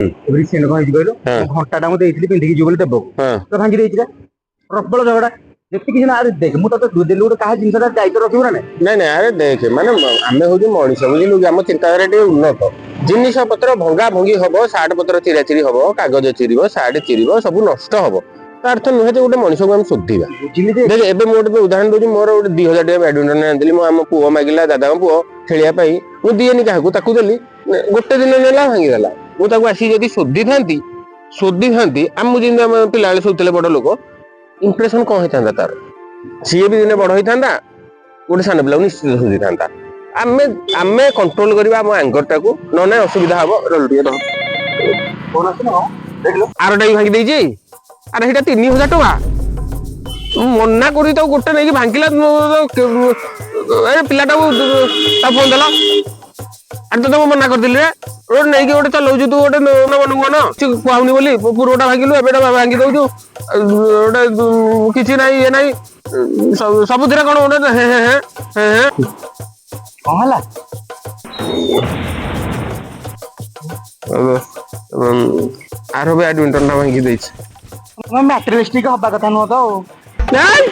recent कौन कहलु घंटा मुझे पिंधिकी जी देव तो भांगी देगा प्रबल झगड़ा जति किसी अरे देख मुझे तो देलु गोटे क्या जिनसा दायित्व रखू ना नहीं नहीं अरे देख माने आमे हूँ मनीष बुझलु कि आम चिंताधारा टे उन्नत जिनिस पत्र भंगा भंगी हम सार्ट पत्र चिरा चिरी हम कागज चिर सार्ट चिर सब नष्ट हम तार अर्थ नुहे गोटे मनीष को शोधिबा देख एबे मु गोटे उदाहरण दूसरी मोर गोटे 2000 टका बैडमिंटन आनी मो आम पुओ मागिला दादा पुओ खेलिया मुझे दिएनि क्या देली गोटे दिन नेला भांगीगला मुझे आसी जदि शोधि था आम जमी पिला शोधुले बड़ लोक इंप्रेशन कौन होता तार सी भी दिने बड़ होता गोटे सान पिला निश्चित शोधि था आमे आमे कंट्रोल करवा आम एंगर टाकू ना असुविधा हम आरटा भी भांगी देजी अरे ସେଇଟା 3000 ଟଙ୍କା ମନା କରି ତାକୁ ଗୋଟେ ନେଇକି ଭାଙ୍ଗିଲା ଏ ପିଲାଟାକୁ ତା ଫୋନ ଦେଲା ଆରେ ତ ମନା କରିଥିଲି ରେ ରୋड ନେଇକି ଗୋଟେ ଚଲଉଛୁ ତୁ ଗୋଟେ ମନକୁ ମନ କୁହାଉନି ବୋଲି ପୁରୋଟା ଭାଙ୍ଗିଲୁ ଏବେଟା ଭାଙ୍ଗି ଦଉଛୁ ଗୋଟେ କିଛି ନାହିଁ ଇଏ ନାହିଁ ସବୁଥିରେ କଣ ଗୋଟେ କଣ ହେଲା ଆର ବ୍ୟାଡମିଣ୍ଟନ ଟା ଭାଙ୍ଗି ଦେଇଛି मैटेरियलिस्टिक हवा कथा नुह तो नहीं